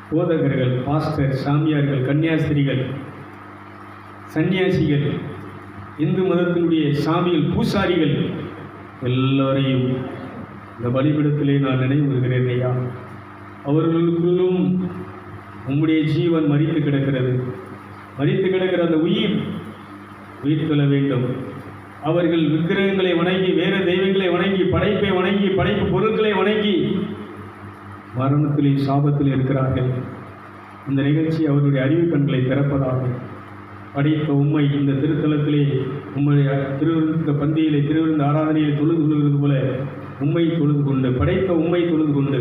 போதகர்கள், பாஸ்டர், சாமியார்கள், கன்னியாஸ்திரிகள், சன்னியாசிகள், இந்து மதத்தினுடைய சாமிகள், பூசாரிகள் எல்லோரையும் இந்த பலிபீடத்திலே நான் நினைவுறுகிறேன் ஐயா. அவர்களுக்குள்ளும் உம்முடைய ஜீவன் மரித்து கிடக்கிறது. மரித்து கிடக்கிற அந்த உயிர் கொள்ள வேண்டும். அவர்கள் விக்கிரகங்களை வணங்கி, வேறு தெய்வங்களை வணங்கி, படைப்பை வணங்கி, படைப்பு பொருட்களை வணங்கி மரணத்திலே, சாபத்தில் இருக்கிறார்கள். இந்த நிகழ்ச்சி அவர்களுடைய அறிவு கண்களை திறப்பதாக. படைத்த உண்மை இந்த திருத்தலத்திலே, உம்முடைய திருவிருந்த பந்தியிலே, திருவிருந்த ஆராதனையிலே தொழுது கொள்கிறது போல உண்மை தொழுது கொண்டு, படைத்த உண்மை தொழுது கொண்டு,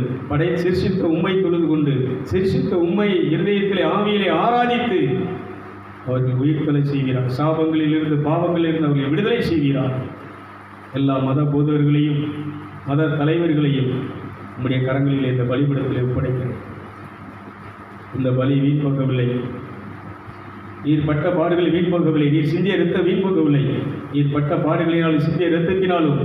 சிருஷித்த உண்மை தொழுது கொண்டு, சிருஷித்த உண்மை இருதயத்திலே, ஆவியிலே ஆராதித்து அவர்கள் உயிர்த்தலை செய்கிறார். சாபங்களில் இருந்து, பாவங்களில் இருந்து அவர்களை விடுதலை செய்கிறார். எல்லா மத போதகர்களையும், மத தலைவர்களையும் உம்முடைய கரங்களில் இந்த பலிபீடத்திலே ஒப்படைக்கிறேன். இந்த பலி வீண் போகவில்லை. நீர் பட்ட பாடுகளை வீண் போகவில்லை. நீர் சிந்திய இரத்தம் வீண் போகவில்லை. நீர் பட்ட பாடுகளினாலும் சிந்திய இரத்தத்தினாலும்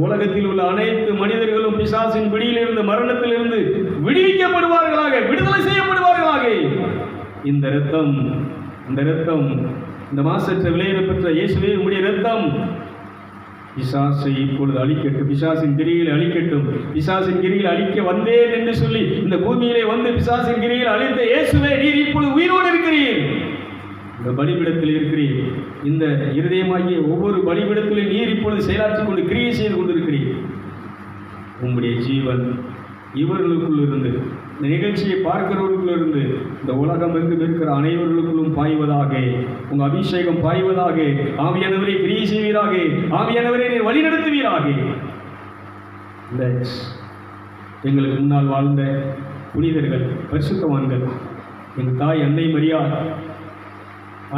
உலகத்தில் உள்ள அனைத்து மனிதர்களும் பிசாசின் பிடியிலிருந்து, மரணத்திலிருந்து விடுவிக்கப்படுவார்களாக, விடுதலை செய்யப்படுவார்களாக. இந்த இரத்தம், இந்த மாசற்ற விலையேறப்பெற்ற இயேசுவே உம்முடைய இரத்தம் பிசாசை இப்பொழுது அழிக்கட்டும். பிசாசின் கிரியில் அழிக்கட்டும். பிசாசின் கிரியில் அழிக்க வந்தேன் என்று சொல்லி இந்த பூமியிலே வந்து பிசாசின் கிரியில் அழித்த இயேசுவே, நீர் இப்பொழுது உயிரோடு இருக்கிறீர். இந்த பலிபீடத்தில் இருக்கிறீர். இந்த இருதயமாகிய ஒவ்வொரு பலிபீடத்திலும் நீர் இப்பொழுது செயலாற்றிக் கொண்டு, கிரியை செய்து கொண்டிருக்கிறீர். உம்முடைய ஜீவன் இவர்களுக்குள் இருந்து, இந்த நிகழ்ச்சியை பார்க்கிறவர்களுக்குள் இருந்து, இந்த உலகம் எங்கும் இருக்கிற அனைவர்களுக்குள்ளும் பாய்வதாக. உங்கள் அபிஷேகம் பாய்வதாக. ஆவியானவரை கிரியை செய்வீராக. ஆவியானவரை நீர் வழிநடத்துவீராக. இந்த எங்களுக்கு முன்னால் வாழ்ந்த புனிதர்கள், பரிசுத்தவான்கள், எங்கள் தாய் அன்னை மரியாள்,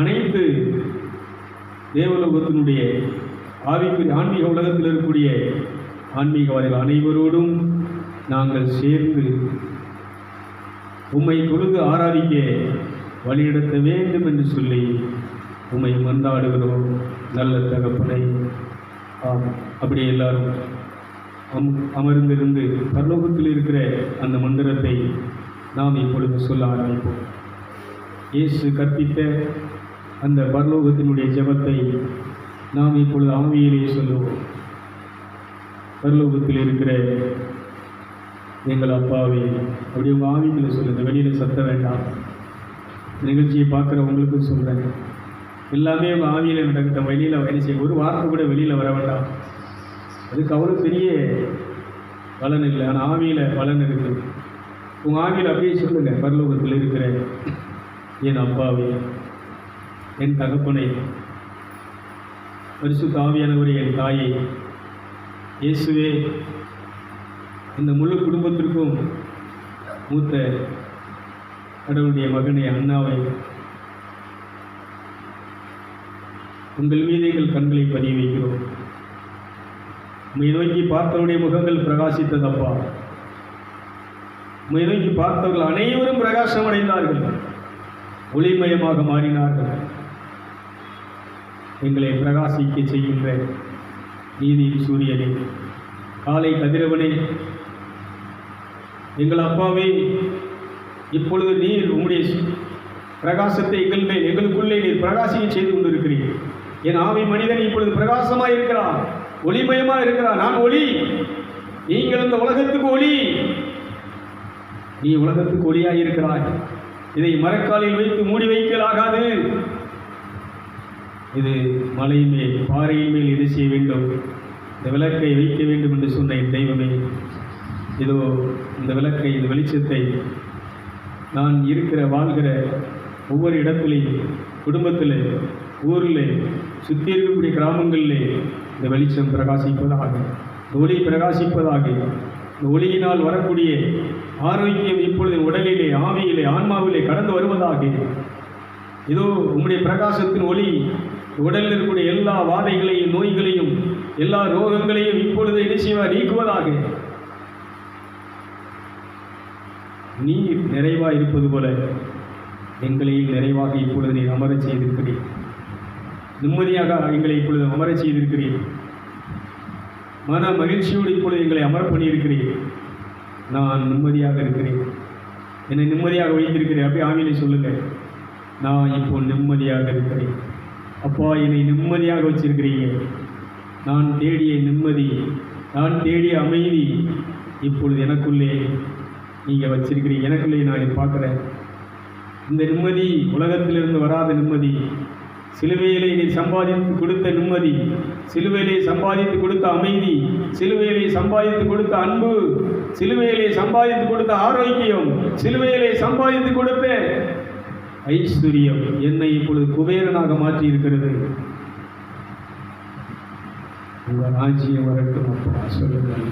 அனைத்து தேவலோகத்தினுடைய ஆன்மீக உலகத்தில் இருக்கக்கூடிய ஆன்மீகவாதிகள் அனைவரோடும் நாங்கள் சேர்ந்து உம்மை தொழுது ஆராதிக்க வழிநடத்த வேண்டும் என்று சொல்லி உம்மை மன்றாடுகிறோம் நல்ல தகப்பனை. அப்படியே எல்லாரும் அமர்ந்திருந்து பரலோகத்தில் இருக்கிற அந்த மந்திரத்தை நாம் இப்பொழுது சொல்ல ஆரம்பிப்போம். இயேசு கற்பித்த அந்த பரலோகத்தினுடைய ஜெபத்தை நாம் இப்பொழுது ஆவியிலே சொல்லுவோம். பரலோகத்தில் இருக்கிற எங்கள் அப்பாவே, அப்படி உங்கள் ஆவியில் சொல்லுங்கள், வெளியில் சத்த வேண்டாம். நிகழ்ச்சியை பார்க்குறவங்களுக்கு சொல்கிறேன், எல்லாமே உங்கள் ஆவியில் நடக்கட்டும். வெளியில் வேலை செய்ய ஒரு வார்த்தை கூட வெளியில் வர வேண்டாம். அதுக்கு அவ்வளோ பெரிய பலன் இல்லை, ஆனால் ஆவியில் பலன் இருக்குது. உங்கள் ஆவியில் அப்படியே சொல்லுங்கள், பரலோகத்தில் இருக்கிற என் அப்பாவே, என் தகப்பனை, பரிசுத்த ஆவியானவரே, என் தாயை, இயேசுவே, இந்த முழு குடும்பத்திற்கும் மூத்த கடவுளுடைய மகனை அண்ணாவை உங்கள் மீது எங்கள் கண்களை பதிய வைக்கிறோம். உம்மை நோக்கி பார்த்தவருடைய முகங்கள் பிரகாசித்ததப்பா. உம்மை நோக்கி பார்த்தவர்கள் அனைவரும் பிரகாசம் அடைந்தார்கள், ஒளிமயமாக மாறினார்கள். எங்களை பிரகாசிக்க செய்கின்ற நீதியின் சூரியனே, காலை கதிரவனே, எங்கள் அப்பாவே, இப்பொழுது நீர் உம்முடைய பிரகாசத்தை எங்களுக்குள்ளே நீர் பிரகாசிக்க செய்து கொண்டிருக்கிறீர். என் ஆவி மனிதன் இப்பொழுது பிரகாசமாக இருக்கிறான், ஒளிமயமாக இருக்கிறான். நான் ஒளி, நீங்கள் இந்த உலகத்துக்கு ஒளி. நீ உலகத்துக்கு ஒளியாக இருக்கிறாய். இதை மரக்காலில் வைத்து மூடி வைக்கலாகாது. இது மலையின் மேல், பாறையின் மேல் எது செய்ய வேண்டும்? இந்த விளக்கை வைக்க வேண்டும் என்று சொன்ன என் தெய்வமே, இதோ இந்த விளக்கை, இந்த வெளிச்சத்தை நான் இருக்கிற வாழ்கிற ஒவ்வொரு இடத்துலையும், குடும்பத்தில், ஊரில், சுற்றி இருக்கக்கூடிய கிராமங்களிலே இந்த வெளிச்சம் பிரகாசிப்பதாக, இந்த ஒளி பிரகாசிப்பதாக. இந்த ஒளியினால் வரக்கூடிய ஆரோக்கியம் இப்பொழுது உடலிலே, ஆவியிலே, ஆன்மாவிலே கடந்து வருவதாக. இதோ உம்முடைய பிரகாசத்தின் ஒளி உடலில் இருக்கக்கூடிய எல்லா வாதைகளையும், நோய்களையும், எல்லா ரோகங்களையும் இப்பொழுது நிச்சயமாக நீக்குவதாக. நீர் நிறைவாக இருப்பது போல எங்களையும் நிறைவாக இப்பொழுது நீர் அமரச் செய்திருக்கிறீர். நிம்மதியாக எங்களை இப்பொழுது அமரச் செய்திருக்கிறீர். மன மகிழ்ச்சியோடு இப்பொழுது எங்களை அமர பண்ணியிருக்கிறீர். நான் நிம்மதியாக இருக்கிறேன், என்னை நிம்மதியாக வைத்திருக்கிறேன். அப்படியே ஆவியிலே சொல்லுங்கள், நான் இப்போ நிம்மதியாக இருக்கிறேன். அப்பா, என்னை நிம்மதியாக வச்சிருக்கிறீங்க. நான் தேடிய நிம்மதி, நான் தேடிய அமைதி இப்பொழுது எனக்குள்ளே நீங்கள் வச்சிருக்கிறீங்க. எனக்குள்ளே நான் பார்க்குறேன். இந்த நிம்மதி உலகத்திலிருந்து வராத நிம்மதி, சிலுவையிலே நீ சம்பாதித்து கொடுத்த நிம்மதி, சிலுவையிலே சம்பாதித்து கொடுத்த அமைதி, சிலுவையிலே சம்பாதித்து கொடுத்த அன்பு, சிலுவையிலே சம்பாதித்து கொடுத்த ஆரோக்கியம், சிலுவையிலே சம்பாதித்து கொடுத்த ஐஸ்வர்யம் என்னை இப்பொழுது குபேரனாக மாற்றி இருக்கிறது. உங்கள் ராஜ்யம் வரட்டும் அப்பா, சொல்லுங்கள்.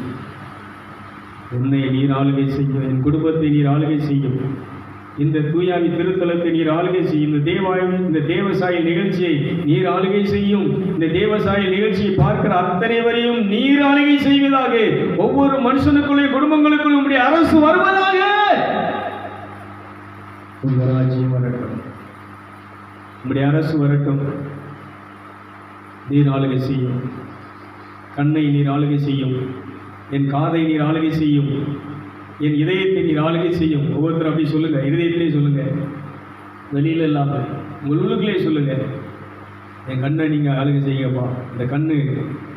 என்னை நீர் ஆளுகை செய்யும், என் குடும்பத்தை நீர் ஆளுகை செய்யும், இந்த தூயாவி திருத்தலத்தை நீர் ஆளுகை செய்யும், இந்த தேவசாயல் நிகழ்ச்சியை நீர் ஆளுகை செய்யும், இந்த தேவசாயல் நிகழ்ச்சியை பார்க்கிற அத்தனை வரையும் நீர் ஆளுகை செய்வதாக. ஒவ்வொரு மனுஷனுக்குள்ளே, குடும்பங்களுக்குள்ள உங்களுடைய அரசு வருவதாக. உங்கள் ராஜ்யம் வரட்டும், உங்களுடைய அரசு வரட்டும். நீர் ஆளுகை செய்யும், கண்ணை நீர் ஆளுகை செய்யும், என் காதை நீர் ஆளுகை செய்யும், என் இதயத்தை நீர் ஆளுகை செய்யும். ஒவ்வொருத்தரும் அப்படி சொல்லுங்க, இதயத்திலே சொல்லுங்க, வெளியில் இல்லாமல் உங்கள் உள்ளுக்குள்ளே சொல்லுங்க. என் கண்ணை நீங்கள் ஆளுகை செய்யுங்கப்பா. இந்த கண்ணு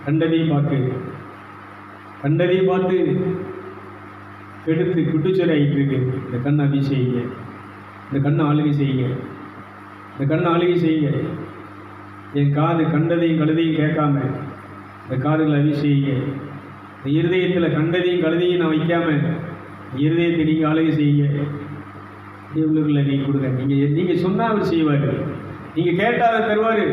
கண்டதையும் பார்த்து கெடுத்து குட்டுச்சோரை ஆகிட்டு இருக்கு. இந்த கண்ணை அப்படி செய்யுங்க, இந்த கண்ணை ஆளுகை செய்யுங்க, இந்த கண்ணை ஆளுகை செய்யுங்க. என் காது கண்டதையும் கழுதையும் கேட்காம இந்த காதுகளை அவி செய்யுங்க. இந்த இருதயத்தில் கண்டதையும் கழுதையும் நான் வைக்காம இருதயத்தை நீங்கள் ஆளுகை செய்யுங்க. உள்ளுக்குள்ள நீங்கள் கொடுங்க. நீங்கள் சொன்னால் அவர் செய்வார், நீங்கள் கேட்டால் அதை தருவார்.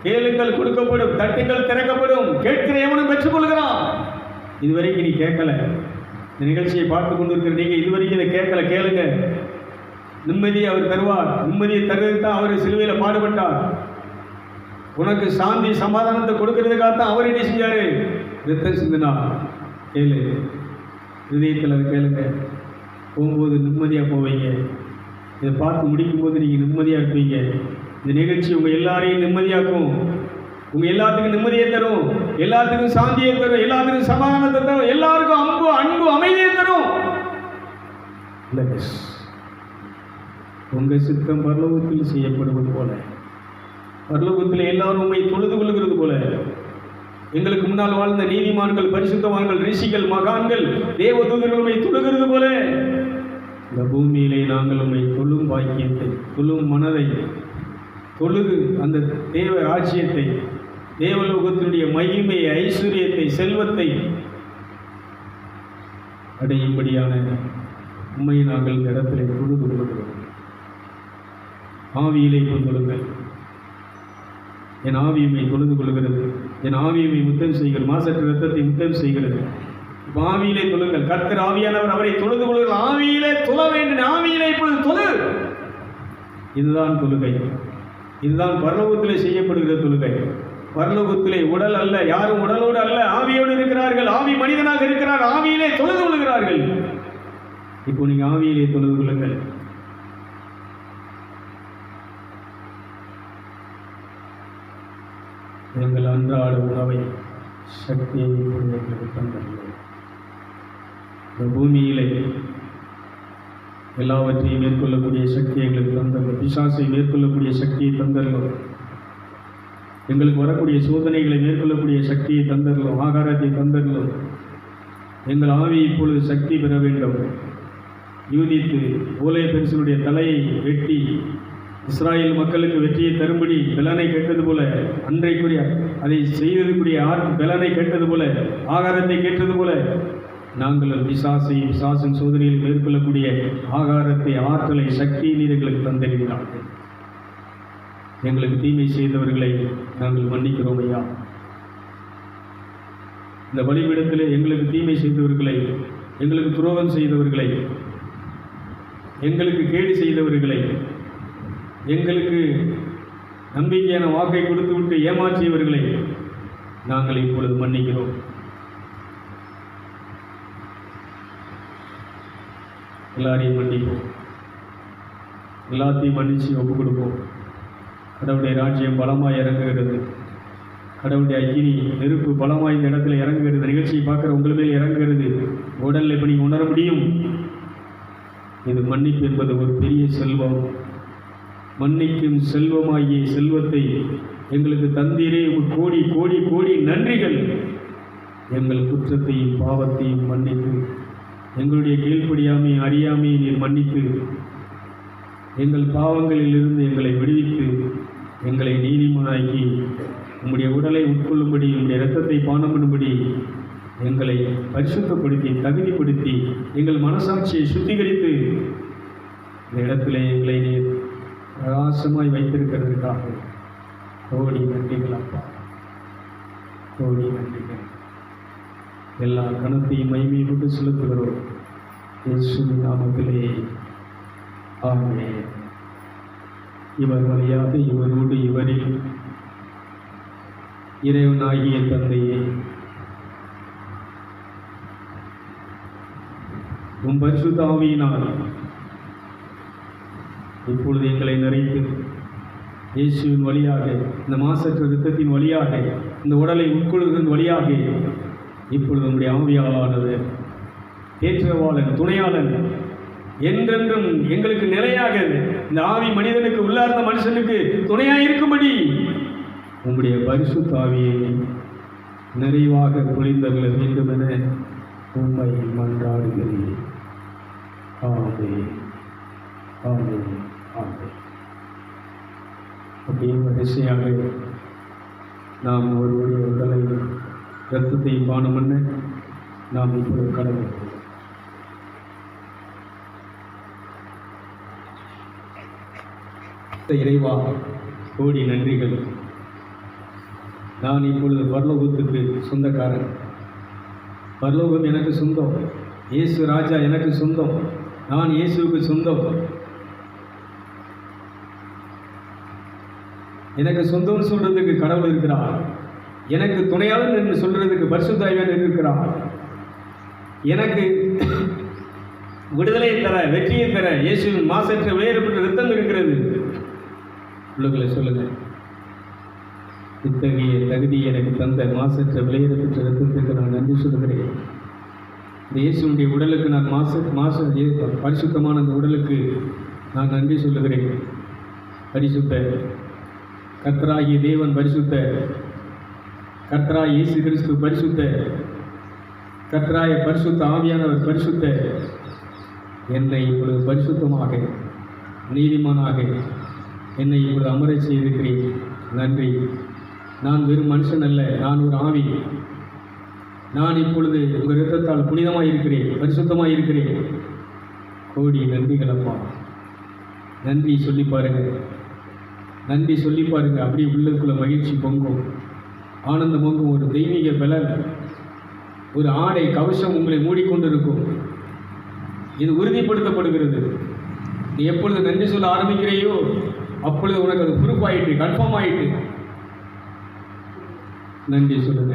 கேளுங்கள் கொடுக்கப்படும், தட்டுங்கள் திறக்கப்படும், கேட்கிற எவனும் பெற்றுக்கொள்கிறான். இதுவரைக்கும் நீ கேட்கல, இந்த நிகழ்ச்சியை பார்த்து கொண்டு இருக்கிற நீங்கள் இதுவரைக்கும் இதை கேட்கல, கேளுங்க. நிம்மதியை அவர் தருவார். நிம்மதியை தருவதற்கு தான் அவர் சிலுவையில் பாடுபட்டார். உனக்கு சாந்தி சமாதானத்தை கொடுக்கறதுக்காகத்தான் அவர் என்ன செஞ்சார்? ரத்தம் சிந்தினார். கேளு, இதயத்தில் அதை கேளுங்க. போகும்போது நிம்மதியாக போவீங்க. இதை பார்த்து முடிக்கும்போது நீங்கள் நிம்மதியாக இருப்பீங்க. இந்த நிகழ்ச்சி உங்கள் எல்லாரையும் நிம்மதியாக்கும், உங்கள் எல்லாத்துக்கும் நிம்மதியை தரும், எல்லாத்துக்கும் சாந்தியை தரும், எல்லாத்துக்கும் சமாதானத்தை தரும், எல்லாருக்கும் அன்பு அமைதியை தரும். உங்கள் சித்தம் பரலோகத்தில் செய்யப்படுவது போல, பரலோகத்தில் எல்லாரும் உண்மை தொழுது கொள்கிறது போல, எங்களுக்கு முன்னால் வாழ்ந்த நீதிமான்கள், பரிசுத்தவான்கள், ரிஷிகள், மகான்கள், தேவதூதர்கள் உண்மை தொழுகிறது போல இந்த பூமியிலே நாங்கள் உண்மை தொழும் பாக்கியத்தை, தொழும் மனதை, தொழுது அந்த தேவ ராஜ்யத்தை, தேவலோகத்தினுடைய மகிமையை, ஐஸ்வர்யத்தை, செல்வத்தை அடையும்படியான உண்மையை நாங்கள் இந்த இடத்திலே தொழுது கொள்கிறோம். ஆவியிலே கொள்ளுங்கள். என் ஆவியுமை தொழுது கொள்கிறது, என் ஆவியுமை முத்தம் செய்கிறது, மாசற்ற ரத்தத்தை முத்தம் செய்கிறது. ஆவியிலே தொழுங்கள். கர்த்தர் ஆவியானவர் அவரை தொழுது கொள்கிறார். ஆவியிலே தொழ வேண்டும், ஆவியிலே இப்பொழுது தொழு. இதுதான் தொழுகை, இதுதான் பரலோகத்திலே செய்யப்படுகிற தொழுகை. பரலோகத்திலே உடல் அல்ல, யாரும் உடலோடு அல்ல, ஆவியோடு இருக்கிறார்கள். ஆவி மனிதனாக இருக்கிறார், ஆவியிலே தொழுது கொள்கிறார்கள். இப்போ நீங்கள் ஆவியிலே தொழுது கொள்ளுங்கள். எங்கள் அன்றாட உணவை, சக்தியை எங்களுக்கு தந்தருளும். இந்த பூமியிலே எல்லாவற்றையும் மேற்கொள்ளக்கூடிய சக்தியை எங்களுக்கு தந்தருளும். பிசாசை மேற்கொள்ளக்கூடிய சக்தியை தந்தருளும். எங்களுக்கு வரக்கூடிய சோதனைகளை மேற்கொள்ளக்கூடிய சக்தியை தந்தரலும், ஆகாரத்தை தந்தரலும். எங்கள் ஆவி இப்பொழுது சக்தி பெற வேண்டும். யூதித்து ஓலை பெருசனுடைய தலையை வெட்டி இஸ்ராயேல் மக்களுக்கு வெற்றியை தரும்படி பலனை கேட்டது போல, அன்றைக்குரிய அதை செய்ததுக்குரிய பலனை கேட்டது போல, ஆகாரத்தை கேட்டது போல, நாங்கள் பிசாசின் சோதனையில் மேற்கொள்ளக்கூடிய ஆகாரத்தை, ஆற்றலை, சக்தியை நீர் எங்களுக்கு தந்திருக்கிறார்கள். எங்களுக்கு தீமை செய்தவர்களை நாங்கள் மன்னிக்கிறோம் ஐயா. இந்த பலிபீடத்திலே எங்களுக்கு தீமை செய்தவர்களை, எங்களுக்கு துரோகம் செய்தவர்களை, எங்களுக்கு கேடு செய்தவர்களை, எங்களுக்கு நம்பிக்கையான வாக்கை கொடுத்துவிட்டு ஏமாற்றியவர்களை நாங்கள் இப்பொழுது மன்னிக்கிறோம். எல்லாரையும் மன்னிப்போம், எல்லாத்தையும் மன்னிச்சு ஒப்புக் கொடுப்போம். கடவுளுடைய ராஜ்யம் பலமாய் இறங்குகிறது. கடவுளுடைய அக்கினி நெருப்பு பலமாய் இந்த இடத்துல இறங்குகிறது. நிகழ்ச்சியை பார்க்குற உங்கள் மேல் இறங்குகிறது. உடல் எப்படி உணர முடியும்? இது மன்னிப்பு என்பது ஒரு பெரிய செல்வம். மன்னிக்கும் செல்வமாகிய செல்வத்தை எங்களுக்கு தந்தீரே, கோடி கோடி கோடி நன்றிகள். எங்கள் குற்றத்தையும் பாவத்தையும் மன்னித்து, எங்களுடைய கீழ்ப்படியாமையை அறியாமையை நீர் மன்னித்து, எங்கள் பாவங்களில் இருந்து எங்களை விடுவித்து, எங்களை நீதிமானாக்கி, உம்முடைய உடலை உட்கொள்ளும்படி, உம்முடைய இரத்தத்தை பானம் பண்ணும்படி எங்களை பரிசுத்தப்படுத்தி, தகுதிப்படுத்தி, எங்கள் மனசாட்சியை சுத்திகரித்து இந்த இடத்துல எங்களை நீர் பிரகாசமாய் வைத்திருக்கிறதுக்காக கோடி நன்றிகள் அப்பா, கோடி நன்றிகள். எல்லா கணத்தையும் மகிமையை விட்டு செலுத்துகிறோம் இயேசுவின் நாமத்திலே, ஆமென். இவர் வழியாக, இவரோடு, இவரில் இறைவனாகிய தந்தையே, உம் பரிசுத்த ஆவியினால் இப்பொழுது எங்களை நிறைத்து, இயேசுவின் வழியாக, இந்த மாசற்ற இரத்தத்தின் வழியாக, இந்த உடலை உட்கொள்வதன் வழியாக இப்பொழுது உம்முடைய ஆவியாளானது தேற்றவாளன், துணையாளன், என்றென்றும் எங்களுக்கு நிலையாக இந்த ஆவி மனிதனுக்கு, உள்ளார்ந்த மனுஷனுக்கு துணையாக இருக்கும்படி உம்முடைய பரிசுத்த ஆவியை நிறைவாக பொழிந்தருள வேண்டும் என உம்மை மன்றாடுகிறேன். ஆமென், ஆமென், ஆமென். அப்படியே வரிசையாக நாம் ஒருவருடைய உடலை, இரத்தத்தை பானம் பண்ண நாம் இப்பொழுது கடமை. இறைவா, கோடி நன்றிகள். நான் இப்பொழுது பரலோகத்துக்கு சொந்தக்காரன். பரலோகம் எனக்கு சொந்தம். இயேசு ராஜா எனக்கு சொந்தம். நான் இயேசுவுக்கு சொந்தம். எனக்கு சொந்தம்னு சொல்றதுக்கு கடவுள் இருக்கிறார். எனக்கு துணையாளன் என்று சொல்றதுக்கு பரிசுத்த ஆவியானவர் இருக்கிறார். எனக்கு விடுதலையை தர, வெற்றியை தர இயேசுவின் மாசற்ற வெளியேறப்பட்ட இரத்தம் இருக்கிறது. உள்ளுகளை சொல்லுங்க. இத்தகைய தகுதி எனக்கு தந்த மாசற்ற வெளியேறப்பட்ட இரத்தத்துக்கு நான் நன்றி சொல்லுகிறேன். இந்த இயேசுடைய உடலுக்கு நான் பரிசுத்தமான அந்த உடலுக்கு நான் நன்றி சொல்லுகிறேன். பரிசுத்த கர்த்தராகிய தேவன் பரிசுத்த, கர்த்தராய் இயேசு கிறிஸ்து பரிசுத்த, கர்த்தராய பரிசுத்த ஆவியானவர் பரிசுத்த, என்னை இப்பொழுது பரிசுத்தமாக, நீதிமானாக என்னை இப்பொழுது அமர செய்திருக்கிறேன். நன்றி. நான் வெறும் மனுஷன் அல்ல, நான் ஒரு ஆவி. நான் இப்பொழுது உங்கள் இரத்தத்தால் புனிதமாக இருக்கிறேன், பரிசுத்தமாக இருக்கிறேன். கோடி நன்றிகள் அப்பா. நன்றி சொல்லி பாருங்க, நன்றி சொல்லி பாருங்க. அப்படியே உள்ளுக்குள்ள மகிழ்ச்சி பொங்கும், ஆனந்தம் பொங்கும். ஒரு தெய்வீக பலன், ஒரு ஆடை கவசம் உங்களை மூடிக்கொண்டிருக்கும். இது உறுதிப்படுத்தப்படுகிறது. நீ எப்பொழுது நன்றி சொல்ல ஆரம்பிக்கிறையோ அப்பொழுது உனக்கு அது ப்ரூஃப் ஆயிட்டு, கன்ஃபார்ம் ஆயிட்டு. நன்றி சொல்லுங்க.